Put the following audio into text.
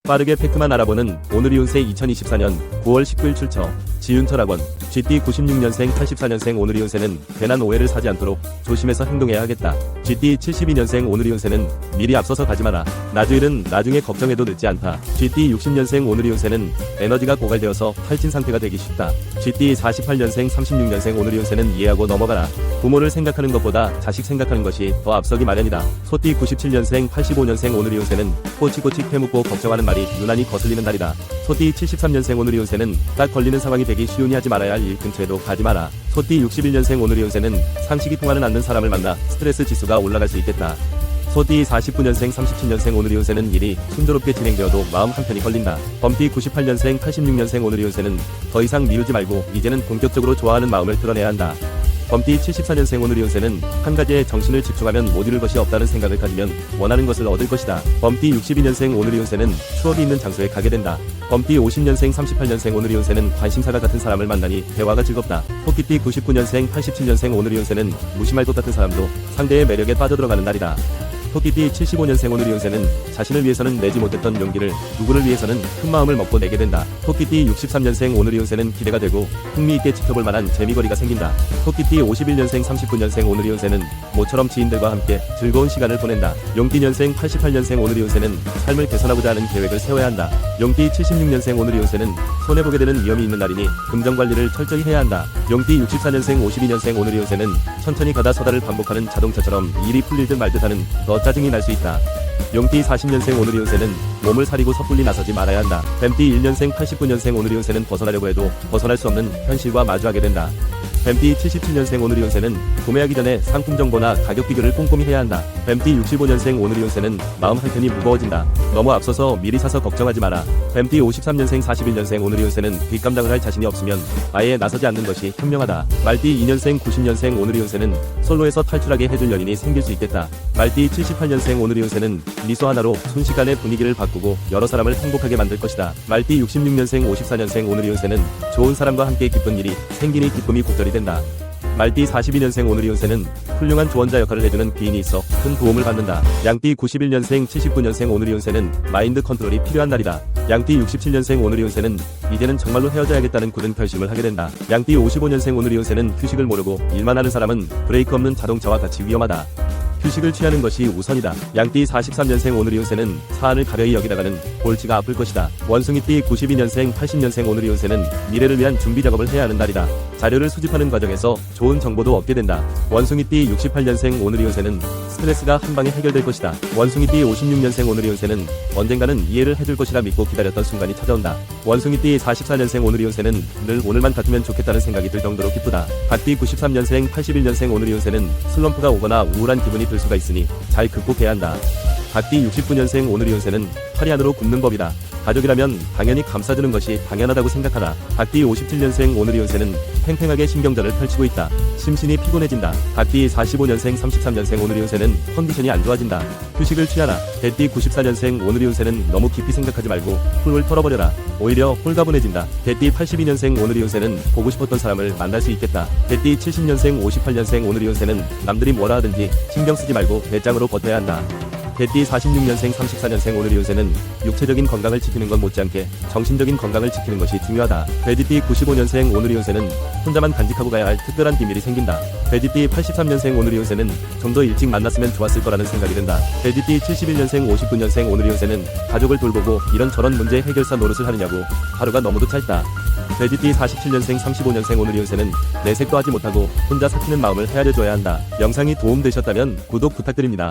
빠르게 팩트만 알아보는 오늘의 운세 2024년 9월 19일 출처 지윤철학원 GT 96년생 84년생 오늘의 운세는 괜한 오해를 사지 않도록 조심해서 행동해야 하겠다. GT 72년생 오늘의 운세는 미리 앞서서 가지 마라. 나주일은 나중에 걱정해도 늦지 않다. GT 60년생 오늘의 운세는 에너지가 고갈되어서 탈진 상태가 되기 쉽다. GT 48년생 36년생 오늘의 운세는 이해하고 넘어가라. 부모를 생각하는 것보다 자식 생각하는 것이 더 앞서기 마련이다. 소띠 97년생 85년생 오늘의 운세는 꼬치꼬치 캐묻고 걱정하는 말이 유난히 거슬리는 날이다. 소띠 73년생 오늘의 운세는 딱 걸리는 상황이 되기 쉬우니 하지 말아야 할 일 근처에도 가지 마라. 소띠 61년생 오늘의 운세는 상식이 통하는 않는 사람을 만나 스트레스 지수가 올라갈 수 있겠다. 소띠 49년생 37년생 오늘의 운세는 일이 순조롭게 진행되어도 마음 한편이 걸린다. 범띠 98년생 86년생 오늘의 운세는 더 이상 미루지 말고 이제는 본격적으로 좋아하는 마음을 드러내야 한다. 범띠 74년생 오늘의 운세는 한 가지에 정신을 집중하면 못 이룰 것이 없다는 생각을 가지면 원하는 것을 얻을 것이다. 범띠 62년생 오늘의 운세는 추억이 있는 장소에 가게 된다. 범띠 50년생 38년생 오늘의 운세는 관심사가 같은 사람을 만나니 대화가 즐겁다. 토끼띠 99년생 87년생 오늘의 운세는 무심할 것 같은 사람도 상대의 매력에 빠져들어가는 날이다. 토끼띠 75년생 오늘의 운세는 자신을 위해서는 내지 못했던 용기를 누구를 위해서는 큰 마음을 먹고 내게 된다. 토끼띠 63년생 오늘의 운세는 기대가 되고 흥미있게 지켜볼 만한 재미거리가 생긴다. 토끼띠 51년생 39년생 오늘의 운세는 모처럼 지인들과 함께 즐거운 시간을 보낸다. 용띠년생 88년생 오늘의 운세는 삶을 개선하고자 하는 계획을 세워야 한다. 용띠 76년생 오늘의 운세는 손해보게 되는 위험이 있는 날이니 금전관리를 철저히 해야 한다. 용띠 64년생 52년생 오늘의 운세는 천천히 가다 서다를 반복하는 자동차처럼 일이 풀릴 듯 말 듯하는 더 짜증이 날 수 있다. 용띠 40년생 오늘의 운세는 몸을 사리고 섣불리 나서지 말아야 한다. 뱀띠 1년생 89년생 오늘의 운세는 벗어나려고 해도 벗어날 수 없는 현실과 마주하게 된다. 뱀띠 77년생 오늘의 운세는 구매하기 전에 상품 정보나 가격 비교를 꼼꼼히 해야 한다. 뱀띠 65년생 오늘의 운세는 마음 한편이 무거워진다. 너무 앞서서 미리 사서 걱정하지 마라. 뱀띠 53년생 41년생 오늘의 운세는 뒷감당을 할 자신이 없으면 아예 나서지 않는 것이 현명하다. 말띠 2년생 90년생 오늘의 운세는 솔로에서 탈출하게 해줄 연인이 생길 수 있겠다. 말띠 78년생 오늘의 운세는 미소 하나로 순식간에 분위기를 바꾸고 여러 사람을 행복하게 만들 것이다. 말띠 66년생 54년생 오늘의 운세는 좋은 사람과 함께 기쁜 일이 생기니 기쁨이 곡절이 된다. 말띠 42년생 오늘의 운세는 훌륭한 조언자 역할을 해주는 귀인이 있어 큰 도움을 받는다. 양띠 91년생 79년생 오늘의 운세는 마인드 컨트롤이 필요한 날이다. 양띠 67년생 오늘의 운세는 이제는 정말로 헤어져야겠다는 굳은 결심을 하게 된다. 양띠 55년생 오늘의 운세는 휴식을 모르고 일만 하는 사람은 브레이크 없는 자동차와 같이 위험하다. 휴식을 취하는 것이 우선이다. 양띠 43년생 오늘의 운세는 사안을 가벼이 여기다가는 골치가 아플 것이다. 원숭이띠 92년생 80년생 오늘의 운세는 미래를 위한 준비 작업을 해야 하는 날이다. 자료를 수집하는 과정에서 좋은 정보도 얻게 된다. 원숭이띠 68년생 오늘의 운세는 스트레스가 한방에 해결될 것이다. 원숭이띠 56년생 오늘의 운세는 언젠가는 이해를 해줄 것이라 믿고 기다렸던 순간이 찾아온다. 원숭이띠 44년생 오늘의 운세는 늘 오늘만 같으면 좋겠다는 생각이 들 정도로 기쁘다. 닭띠 93년생 81년생 오늘의 운세는 슬럼프가 오거나 우울한 기분이 들 수가 있으니 잘 극복해야 한다. 닭띠 69년생 오늘의 운세는 팔이 안으로 굽는 법이다. 가족이라면 당연히 감싸주는 것이 당연하다고 생각하라. 닭띠 57년생 오늘의 운세는 팽팽하게 신경전을 펼치고 있다. 심신이 피곤해진다. 닭띠 45년생 33년생 오늘의 운세는 컨디션이 안 좋아진다. 휴식을 취하라. 개띠 94년생 오늘의 운세는 너무 깊이 생각하지 말고 훌훌 털어버려라. 오히려 홀가분해진다. 개띠 82년생 오늘의 운세는 보고 싶었던 사람을 만날 수 있겠다. 개띠 70년생 58년생 오늘의 운세는 남들이 뭐라 하든지 신경 쓰지 말고 배짱으로 버텨야 한다. 개띠 46년생 34년생 오늘의 운세는 육체적인 건강을 지키는 것 못지않게 정신적인 건강을 지키는 것이 중요하다. 돼지띠 95년생 오늘의 운세는 혼자만 간직하고 가야 할 특별한 비밀이 생긴다. 돼지띠 83년생 오늘의 운세는 좀 더 일찍 만났으면 좋았을 거라는 생각이 든다. 돼지띠 71년생 59년생 오늘의 운세는 가족을 돌보고 이런저런 문제 해결사 노릇을 하느냐고 하루가 너무도 짧다. 돼지띠 47년생 35년생 오늘의 운세는 내색도 하지 못하고 혼자 삭히는 마음을 헤아려줘야 한다. 영상이 도움되셨다면 구독 부탁드립니다.